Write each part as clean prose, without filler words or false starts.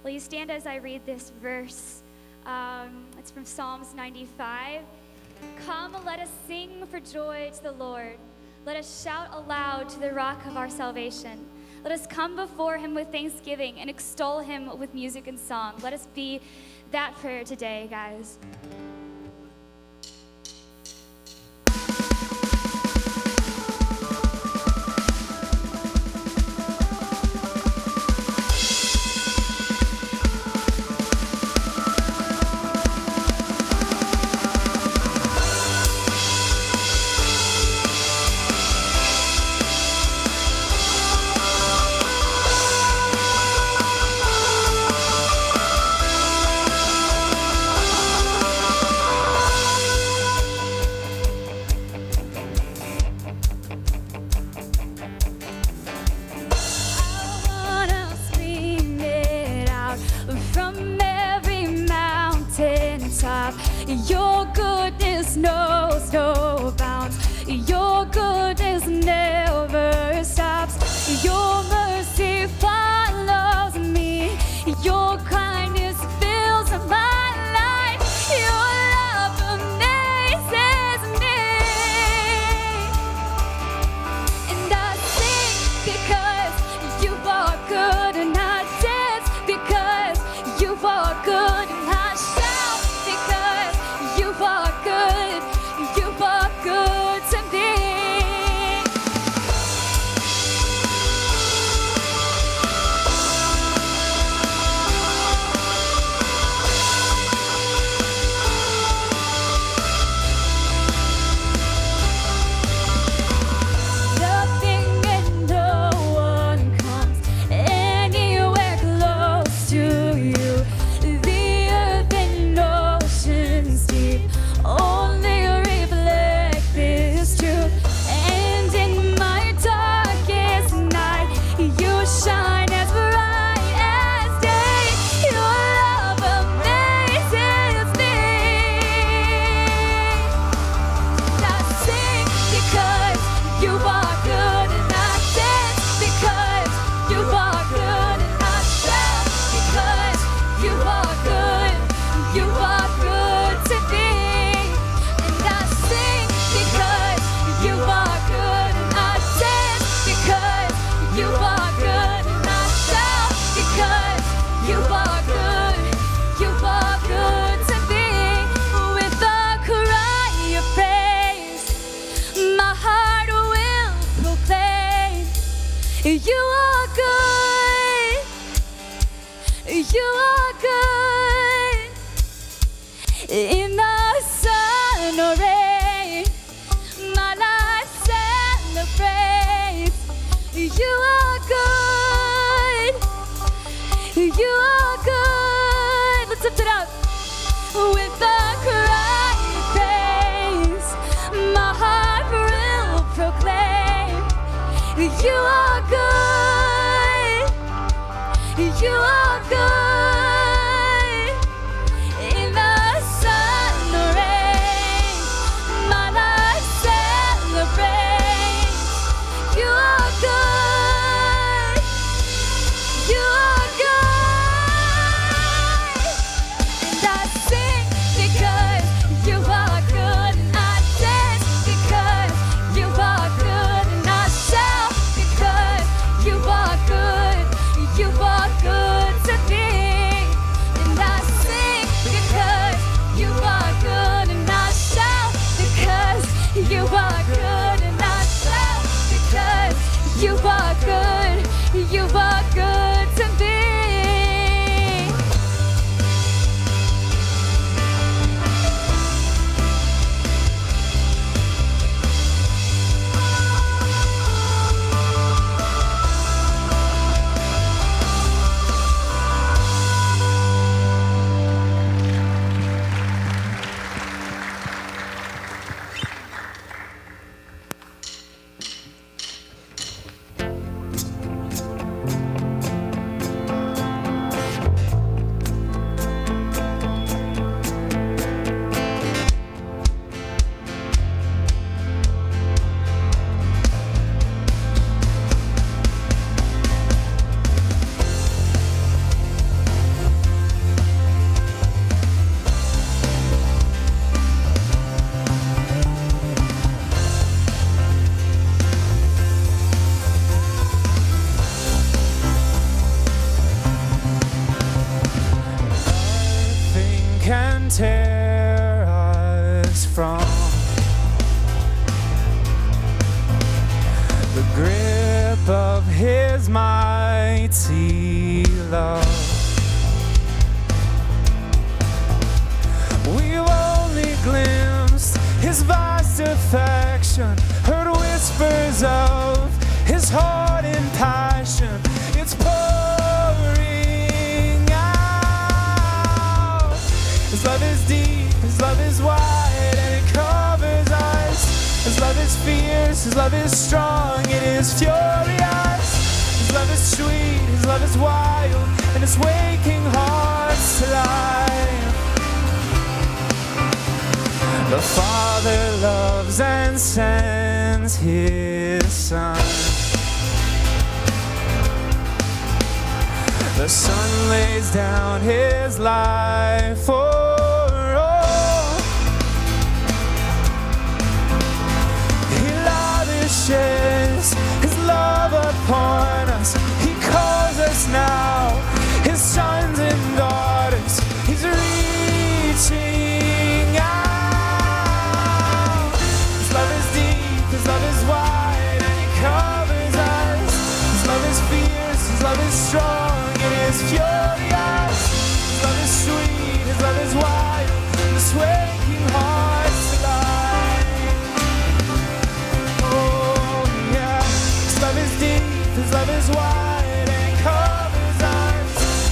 Will you stand as I read this verse? It's from Psalms 95. Come, let us sing for joy to the Lord. Let us shout aloud to the rock of our salvation. Let us come before him with thanksgiving and extol him with music and song. Let us be that prayer today, guys. Your goodness knows no bounds. Your goodness never stops. Your mercy follows me. Your kindness fills my life. Your love amazes me. And I sing because you are good, and I dance because you are good, and I shout because you are good. You are good to me. Nothing and no one comes anywhere close to you. The earth and oceans deep only reflect this truth. And in my darkest night, you shine as bright as day. Your love amazes me. I sing because you are good, and I dance because you are good, and I shout because you are good. You are good to me. And I sing because you are good, and I dance because you are good, and I shout because you are good. You are good to me. With a cry of praise, my heart will proclaim you are good. You are good. In the sun or rain, my life celebrates. You are good. You are good. Let's lift it up. With a cry of praise, my heart will proclaim. You are good. You are good. In the sun or rain, my life celebrates. You are good. You are good. And I sing because you are good, and I dance because you are good, and I shout because you are good. You are good to me. of his mighty love. We've only glimpsed his vast affection, heard whispers of his heart in passion. It's pouring out. His love is deep, his love is wide, and it covers us. His love is fierce, his love is strong, it is furious. His love is sweet, his love is wild, and it's waking hearts to life. The Father loves and sends his Son. The Son lays down his life for all. He lavishes his love upon us. He calls us now his sons and daughters. He's reaching out. His love is deep, his love is wide, and it covers us. His love is fierce, his love is strong, it is furious. His love is sweet, his love is wild, and it's waking hearts to life. Oh yeah, his love is deep, his love is wide, and it covers us.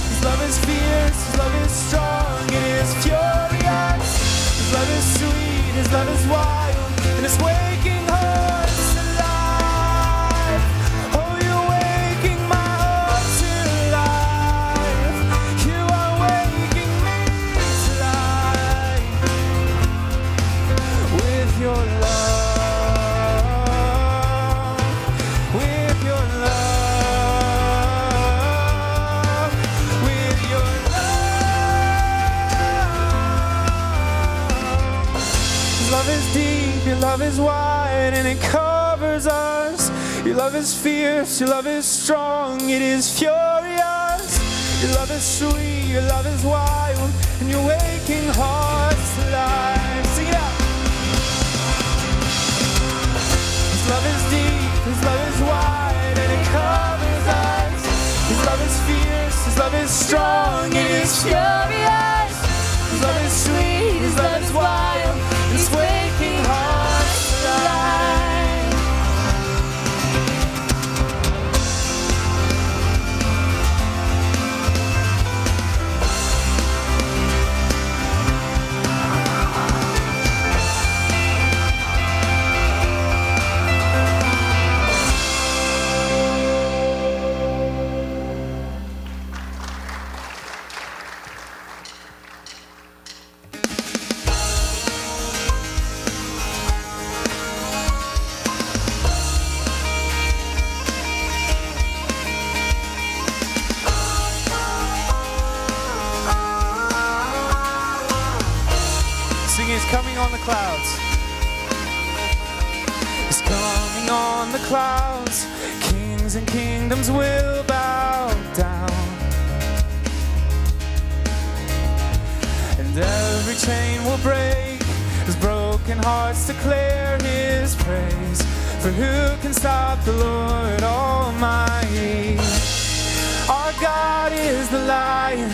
His love is fierce, his love is strong, it is furious. His love is sweet, his love is wild, and it's waking hearts to life. Oh, you're waking my heart to life. You are waking me to life with your love, with your love, with your love. His love is deep, your love is wide, and it covers us. Your love is fierce, your love is strong, it is furious. Your love is sweet, your love is wild, and you're waking hearts to life. Sing it out. His love is deep, his love is wide, and it covers us. His love is fierce, his love is strong, it is furious. His love is sweet, his love is wild, and it's waking hearts to life. Sing, he's coming on the clouds. He's coming on the clouds. Kings and kingdoms will bow down, and every chain will break as broken hearts declare his praise. For who can stop the Lord Almighty? Our God is the Lion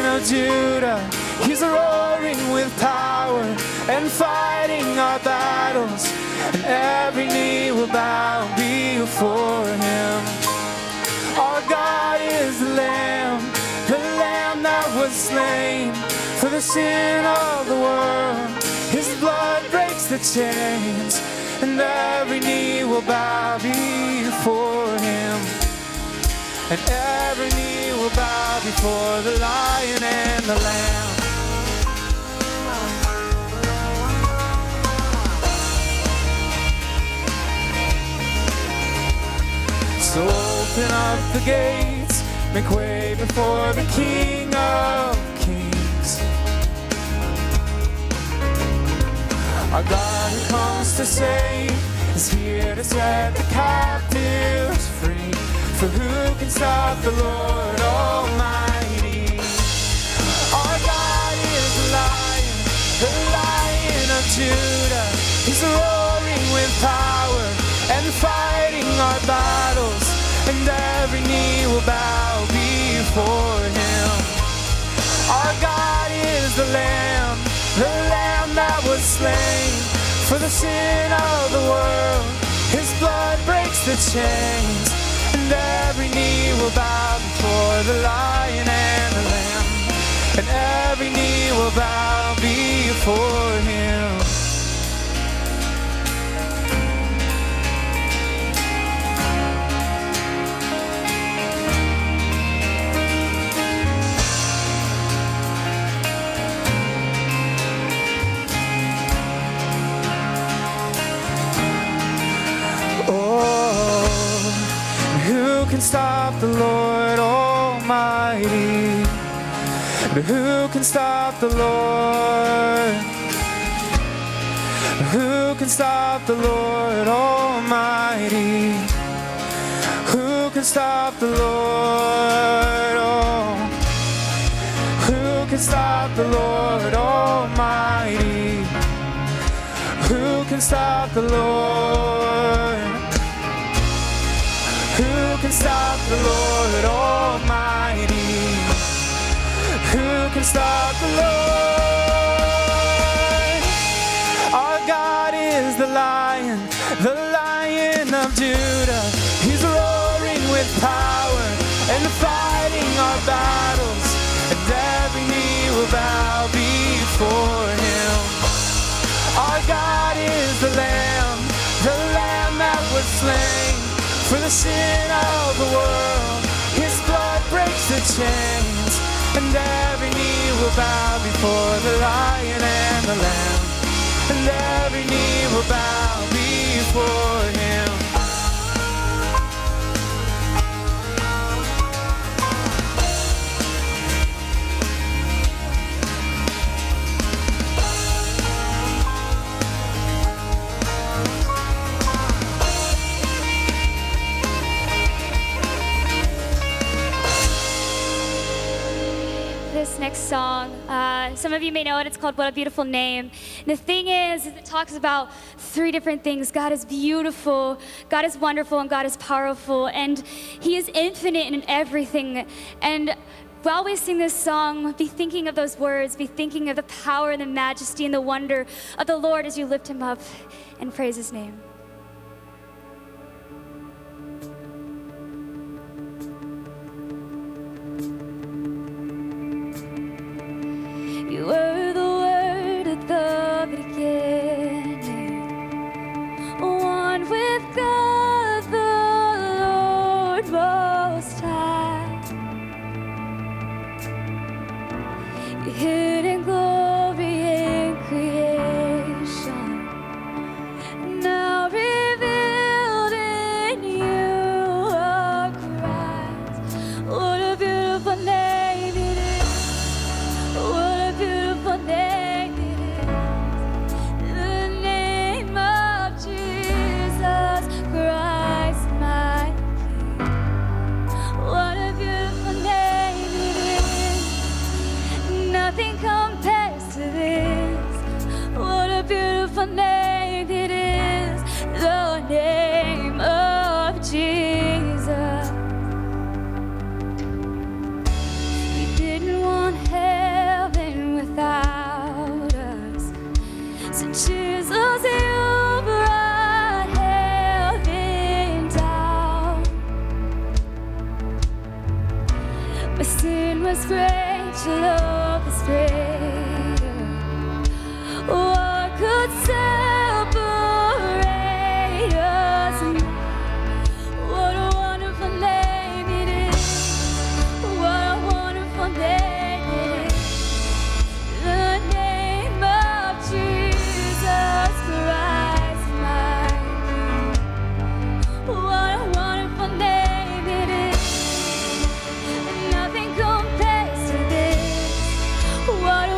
of Judah. He's roaring with power and fighting our battles, and every knee will bow before him. Our God is the Lamb that was slain for the sin of the world. His blood breaks the chains, and every knee will bow before him. And every knee will bow before the Lion and the Lamb. So open up the gates, make way before the King of Kings. Our God who comes to save is here to set the captives free. For who can stop the Lord Almighty? Our God is the Lion of Judah. He's roaring with power and fighting our battles, and every knee will bow before him. Our God is the Lamb that was slain for the sin of the world. His blood breaks the chains, and every knee will bow before the Lion and the Lamb, and every knee will bow before him. Who can stop the Lord Almighty? But who can stop the Lord? Who can stop the Lord Almighty? Who can stop the Lord? Oh, who can stop the Lord Almighty? Who can stop the Lord? Who can stop the Lord Almighty? Who can stop the Lord? Our God is the Lion of Judah. He's roaring with power and fighting our battles, and every knee will bow before him. Our God is the Lamb that was slain for the sin of the world. His blood breaks the chains, and every knee will bow before the Lion and the Lamb, and every knee will bow before him. This next song, some of you may know it. It's called What a Beautiful Name. And the thing is it talks about three different things. God is beautiful, God is wonderful, and God is powerful. And he is infinite in everything. And while we sing this song, be thinking of those words. Be thinking of the power and the majesty and the wonder of the Lord as you lift him up and praise his name. You were the Word at the beginning, one with God the Lord Most High. Your hidden glory in creation, now revealed in you are Christ. What a beautiful name it is. What a beautiful name it is. The name of Jesus Christ, my King. What a beautiful name it is. Nothing compares to this. What a beautiful name it is. The name of Jesus. You didn't want heaven without us, so Jesus, you brought heaven down. My sin was great, your love was greater. What could separate us now? What a wonderful name it is. What a wonderful name it is. The name of Jesus Christ, my King. What a wonderful name it is. Nothing compares to this. What a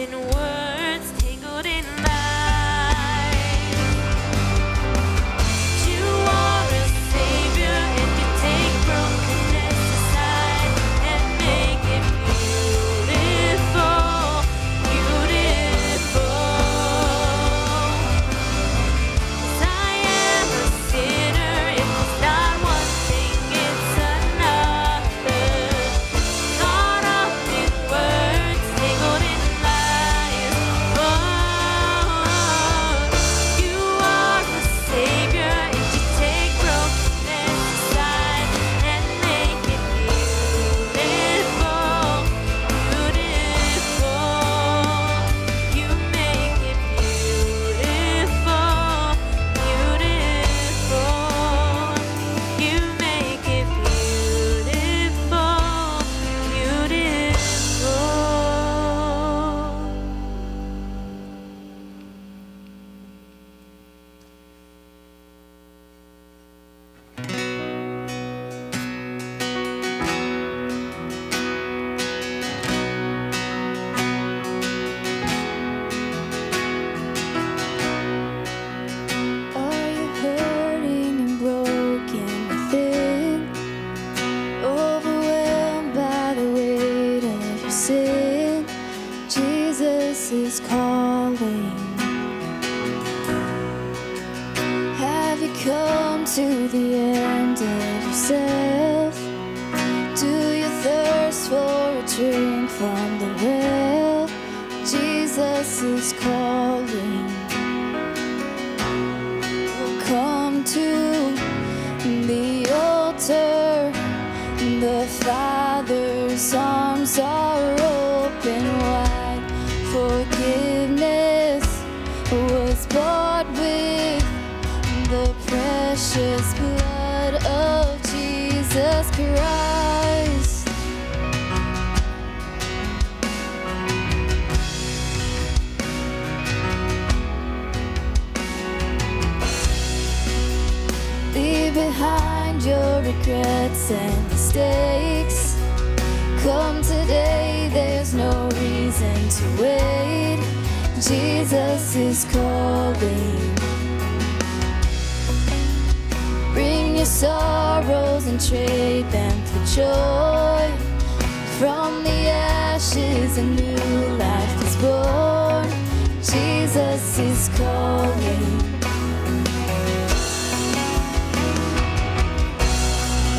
in words, tangled in lies. You are a savior, and you take brokenness aside and make it beautiful, beautiful. 'Cause I am a sinner, if it's not one thing, it's another. Caught up in words, tangled in lies. Oh, you are a savior, and you take brokenness aside and make it beautiful, beautiful. You make it beautiful, beautiful. You make it beautiful, Are you hurting and broken within? Overwhelmed by the weight of your sin? Jesus is calling. Have you come to the end of yourself? Do you thirst for a drink from the well? Jesus is calling. Come to the altar. The Father's arms are open wide. Forgiveness was bought with the precious blood of Jesus Christ. Leave behind your regrets and mistakes. Come today, there's no reason to wait. Jesus is calling. Bring your sorrows and trade them for joy. From the ashes, a new life is born. Jesus is calling.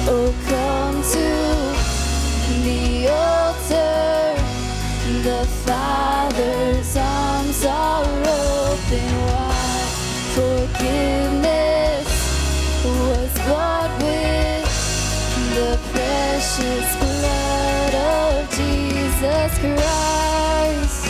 Oh, come to the altar. The Father's arms are open wide. Forgiveness was bought with the precious blood of Jesus Christ.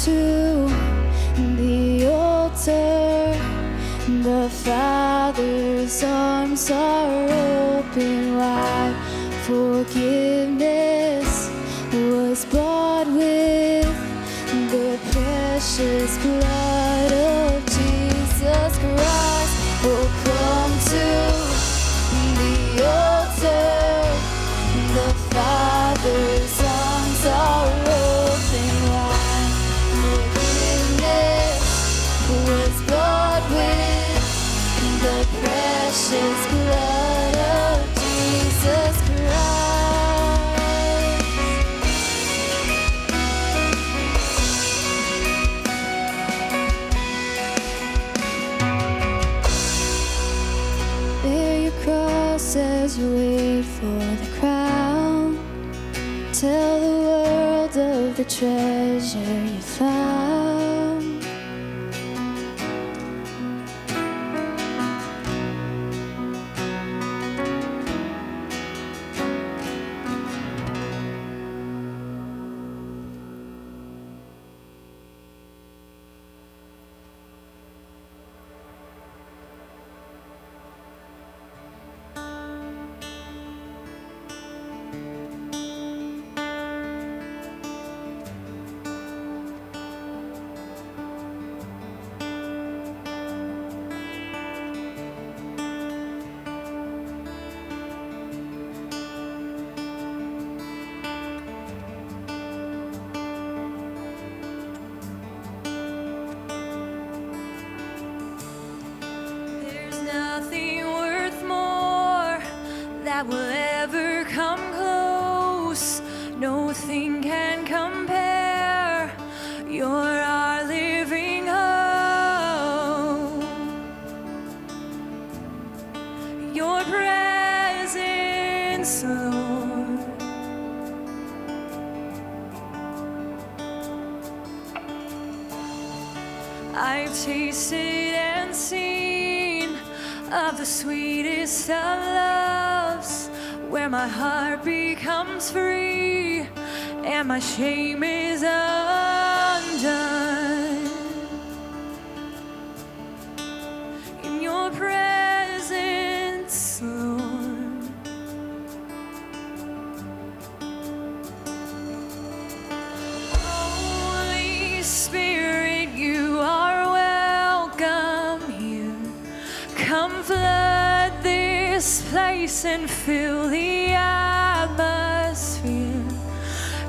to the altar. The Father's arms are open wide. Forgiveness was bought with the precious blood of Jesus Christ. Oh, come to the altar. The Father's arms are open wide. Forgiveness was bought with the precious blood of Jesus Christ. Bear your cross as you wait for the crown. Tell the world of the treasure you found. There's nothing worth more that will ever come close. Nothing can compare. You're our living hope. Your presence, Lord. I've tasted and seen of the sweetest of loves, where my heart becomes free and my shame is undone. In your presence, Lord. Holy Spirit, you are welcome here. Come flood this place and fill the atmosphere.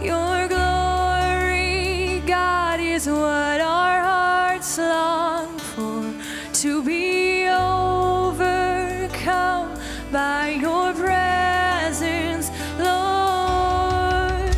Your glory, God, is what our hearts long for, to be overcome by your presence, Lord.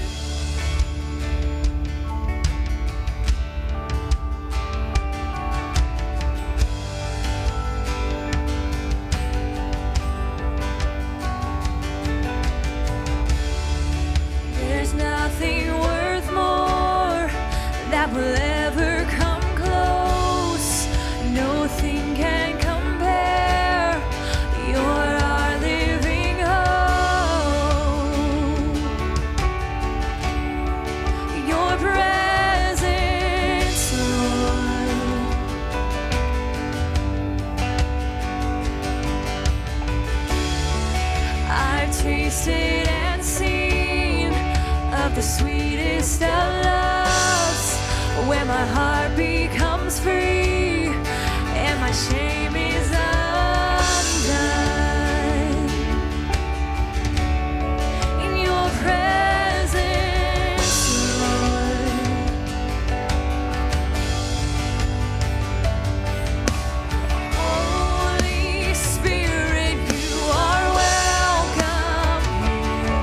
There's nothing worth more that will ever come close. Nothing can compare. You're our living hope. Your presence, Lord. I've tasted and seen of the sweetest of loves, where my heart becomes free and my shame is undone. In your presence, Lord. Holy Spirit, you are welcome here.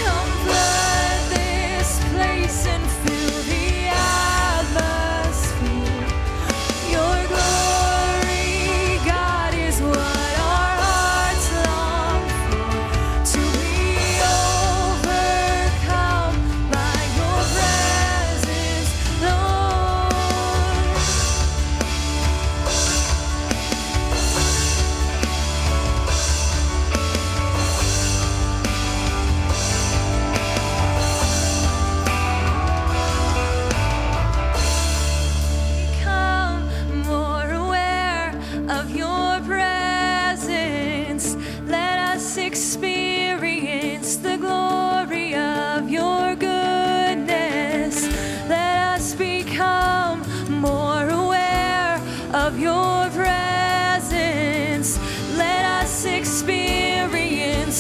Come flood this place and fill the atmosphere. Your glory,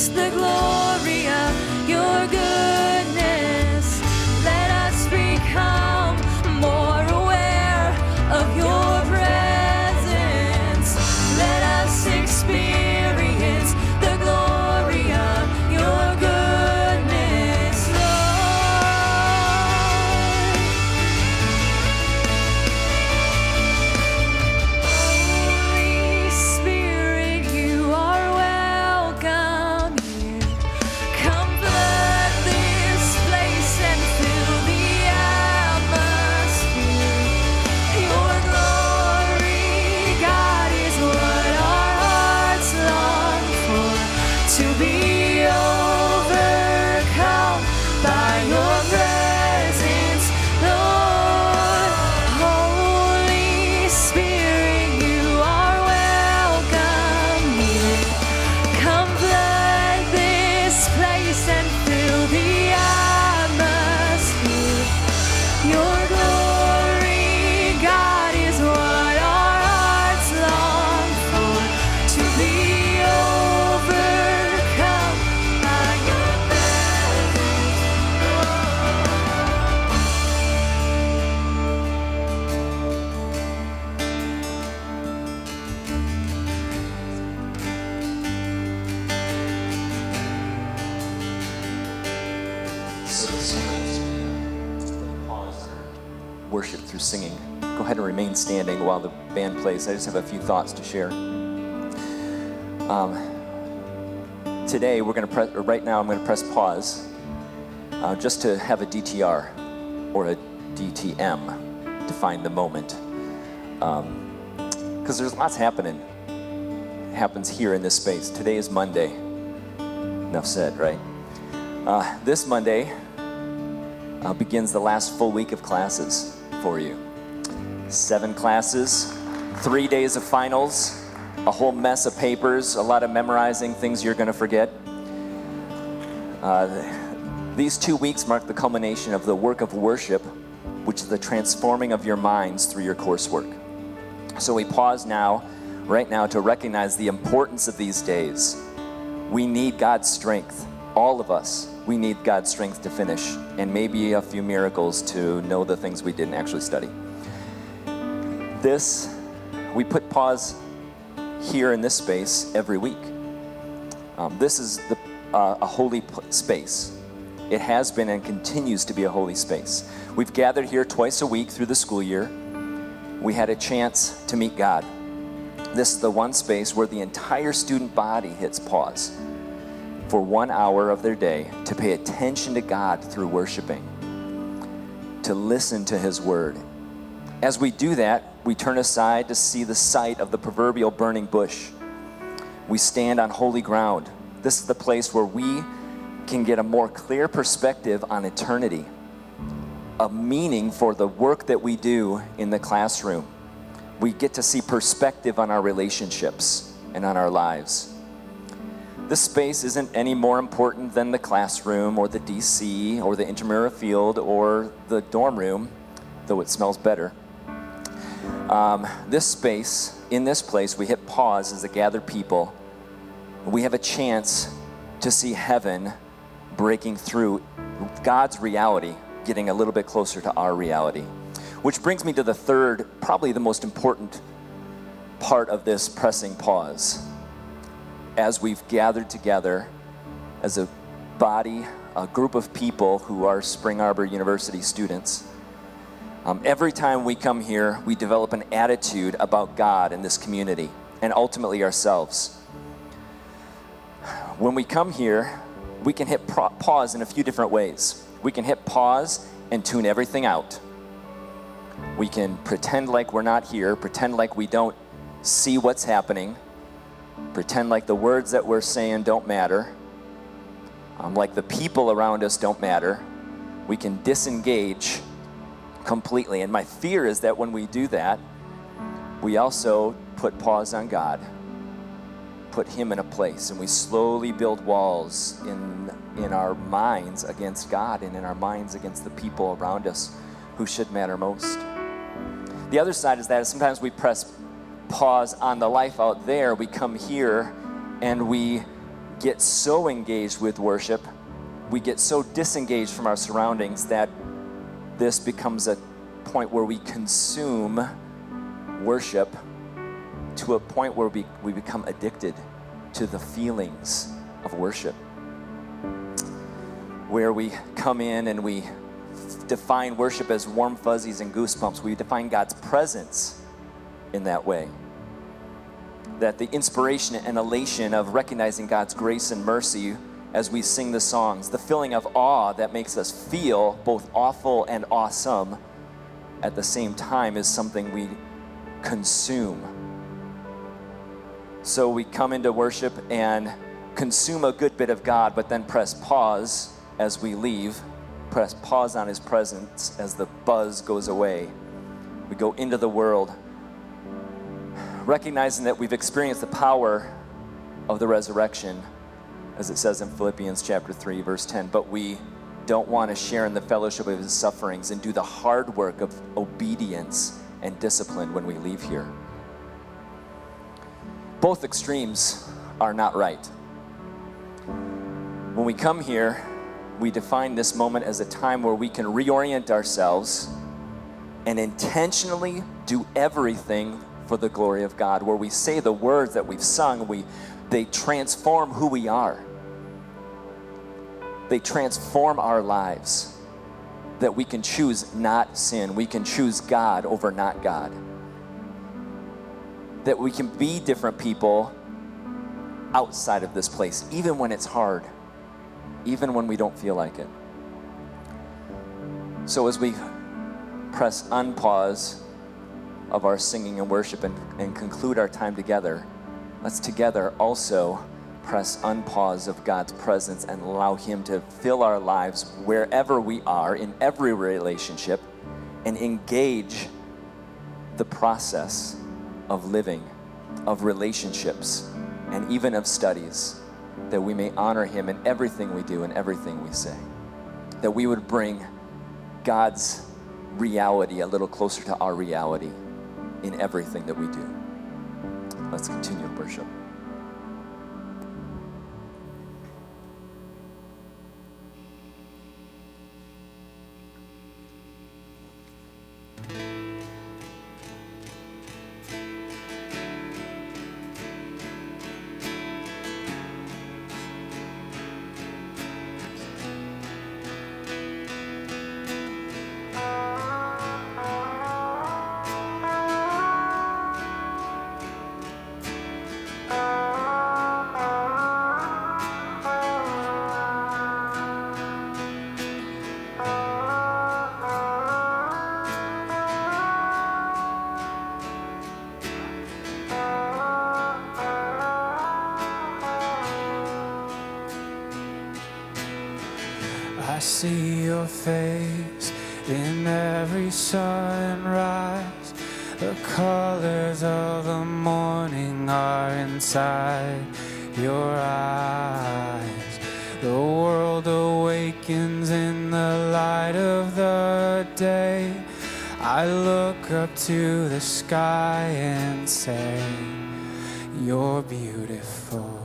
experience the glory of your goodness. Let us become more aware of your presence. Let us experience the glory of your goodness, Lord. Holy Spirit, you are welcome here. Come flood this place and fill the atmosphere. Your glory, God, is what our hearts long for. To be overcome by your presence, Lord. Holy Spirit, you are welcome here. Come flood this place and fill the atmosphere. Your glory, God, is what our hearts long for. To be overcome by your presence, So this morning, pause our worship through singing. Go ahead and remain standing while the band plays. I just have a few thoughts to share. Today, we're going to press, or right now, I'm going to press pause just to have a DTR or a DTM to find the moment. Because there's lots happening. It happens here in this space. Today is Monday. Enough said, right? This Monday begins the last full week of classes for you. 7 classes, 3 days of finals, a whole mess of papers, a lot of memorizing, things you're going to forget. These 2 weeks mark the culmination of the work of worship, which is the transforming of your minds through your coursework. So we pause now, right now, to recognize the importance of these days. We need God's strength, all of us. We need God's strength to finish, and maybe a few miracles to know the things we didn't actually study. We put pause here in this space every week. This is a holy space. It has been and continues to be a holy space. We've gathered here twice a week through the school year. We had a chance to meet God. This is the one space where the entire student body hits pause for 1 hour of their day to pay attention to God through worshiping, to listen to His Word. As we do that, we turn aside to see the sight of the proverbial burning bush. We stand on holy ground. This is the place where we can get a more clear perspective on eternity, a meaning for the work that we do in the classroom. We get to see perspective on our relationships and on our lives. This space isn't any more important than the classroom or the DC or the intramural field or the dorm room, though it smells better. This space, in this place, we hit pause as a gathered people. We have a chance to see heaven breaking through God's reality, getting a little bit closer to our reality. Which brings me to the third, probably the most important part of this pressing pause. As we've gathered together as a body, a group of people who are Spring Arbor University students, every time we come here, we develop an attitude about God and this community, and ultimately ourselves. When we come here, we can hit pause in a few different ways. We can hit pause and tune everything out. We can pretend like we're not here, pretend like we don't see what's happening, pretend like the words that we're saying don't matter, like the people around us don't matter. We can disengage completely. And my fear is that when we do that, we also put pause on God, put Him in a place, and we slowly build walls in our minds against God and in our minds against the people around us who should matter most. The other side is that sometimes we press pause on the life out there. We come here and we get so engaged with worship, we get so disengaged from our surroundings that this becomes a point where we consume worship to a point where we become addicted to the feelings of worship. Where we come in and we define worship as warm fuzzies and goosebumps. We define God's presence in that way. That the inspiration and elation of recognizing God's grace and mercy as we sing the songs, the feeling of awe that makes us feel both awful and awesome at the same time, is something we consume. So we come into worship and consume a good bit of God, but then press pause as we leave, press pause on his presence as the buzz goes away. We go into the world, recognizing that we've experienced the power of the resurrection, as it says in Philippians chapter 3, verse 10, but we don't want to share in the fellowship of his sufferings and do the hard work of obedience and discipline when we leave here. Both extremes are not right. When we come here, we define this moment as a time where we can reorient ourselves and intentionally do everything for the glory of God, where we say the words that we've sung, they transform who we are. They transform our lives, that we can choose not sin. We can choose God over not God. That we can be different people outside of this place, even when it's hard, even when we don't feel like it. So as we press unpause of our singing and worship and conclude our time together, let's together also press unpause of God's presence and allow him to fill our lives wherever we are, in every relationship, and engage the process of living, of relationships, and even of studies, that we may honor him in everything we do and everything we say. That we would bring God's reality a little closer to our reality in everything that we do. Let's continue to worship. I see your face in every sunrise. The colors of the morning are inside your eyes. The world awakens in the light of the day. I look up to the sky and say, you're beautiful.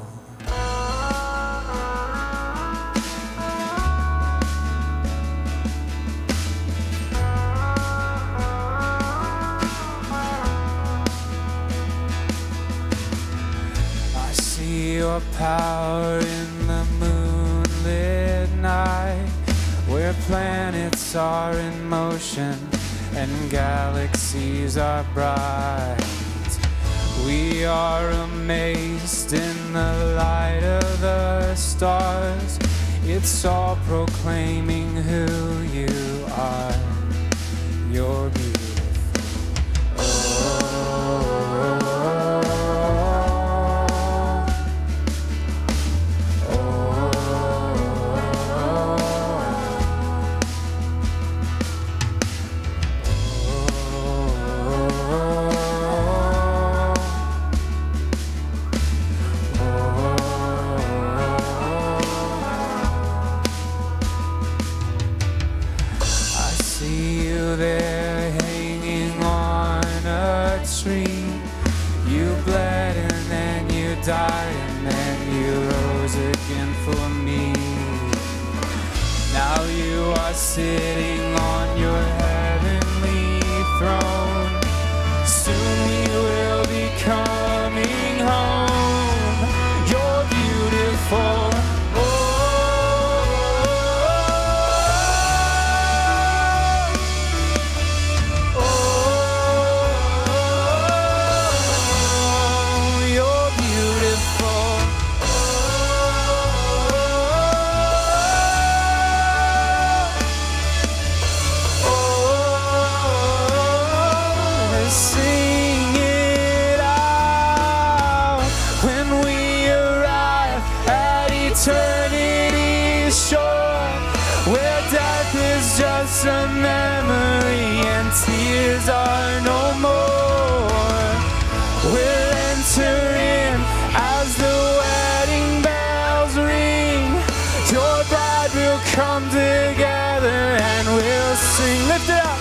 Your power in the moonlit night, where planets are in motion and galaxies are bright. We are amazed in the light of the stars. It's all proclaiming who you are. You're beautiful. Oh. There rose again for me. Now you are sitting on your heavenly throne. Soon we will be coming home. You're beautiful. Just a memory and tears are no more. We'll enter in as the wedding bells ring. Your bride will come together and we'll sing. Lift it up.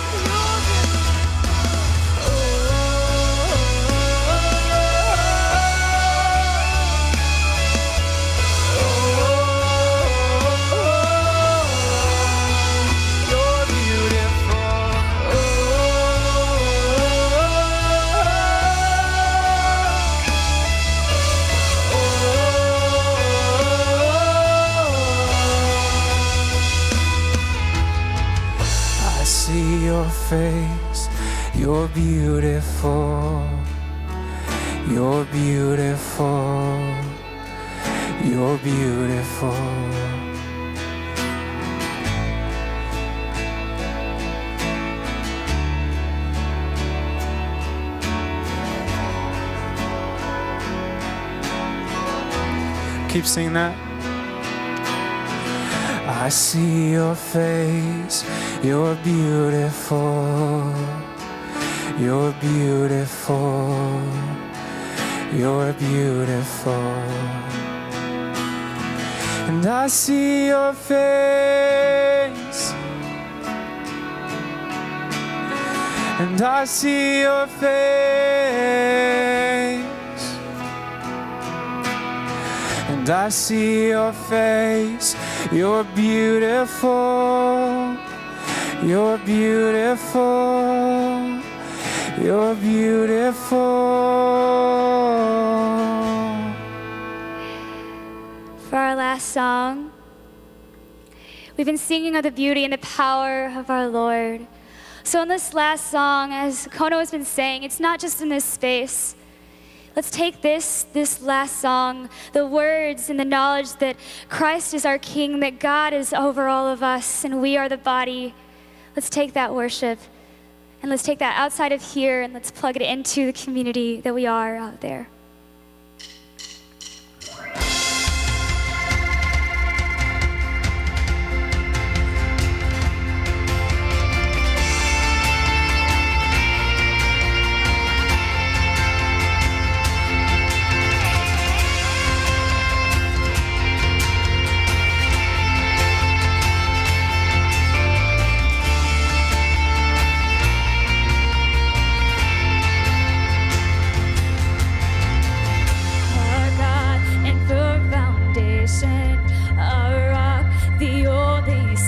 Your face, you're beautiful, you're beautiful, you're beautiful. Keep singing that. I see your face, you're beautiful, you're beautiful, you're beautiful. And I see your face, and I see your face. And I see your face, you're beautiful, you're beautiful, you're beautiful. For our last song, we've been singing of the beauty and the power of our Lord. So in this last song, as Kono has been saying, it's not just in this space. Let's take this last song, the words and the knowledge that Christ is our King, that God is over all of us, and we are the body. Let's take that worship, and let's take that outside of here, and let's plug it into the community that we are out there.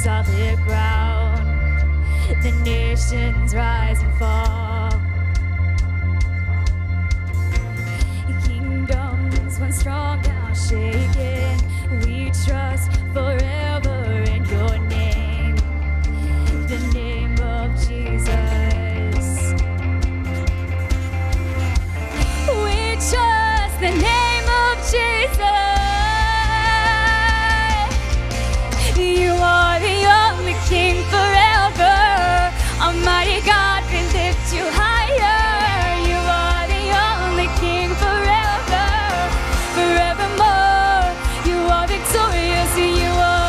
Solid ground, the nations rise and fall. Kingdoms once strong, now shaken. We trust forever in your name, the name of Jesus. We trust the name of Jesus. You are the only King forever. Almighty God, we lift you higher. You are the only King forever, forevermore. You are victorious. You are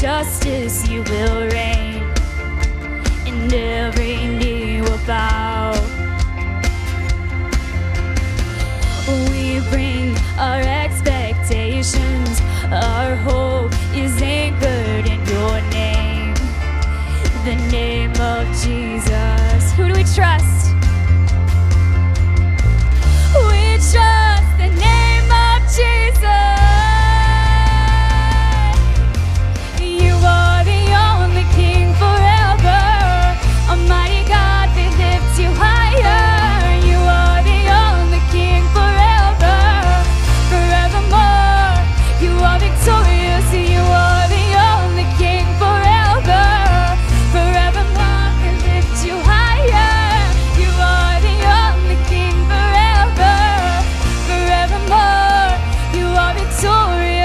justice you will reign, and every knee will bow. We bring our expectations, our hope is anchored in your name, the name of Jesus. Who do we trust? We trust the name of Jesus. You are the only King forever. Almighty God, we lift you higher. You are the only King forever, forevermore. You are victorious. You are the only King forever, forevermore. We lift you higher. You are the only King forever, forevermore. You are victorious.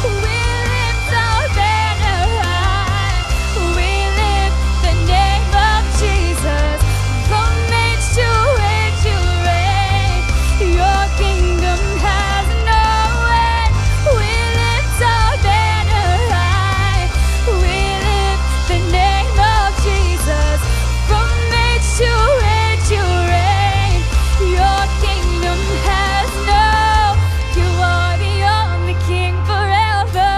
We lift our banner high. We lift the name of Jesus. From age to age you reign. Your kingdom has no end. We lift our banner high. We lift the name of Jesus. From age to age you reign. Your kingdom has no. You are the only King forever.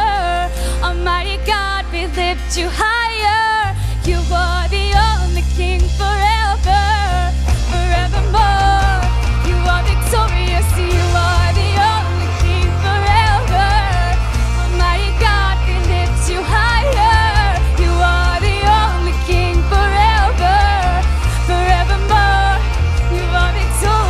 Almighty God, we lift you higher. You are the only King forever, forevermore. You are victorious. You are the only King forever. Almighty God, we lift you higher. You are the only King forever, forevermore. You are victorious.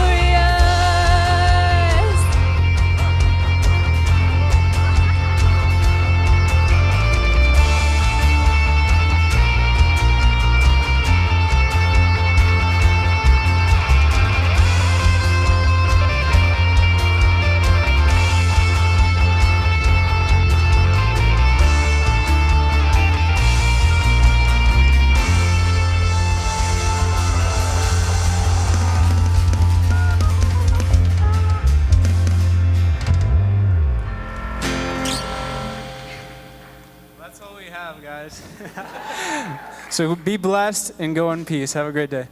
That's all we have, guys. So be blessed and go in peace. Have a great day.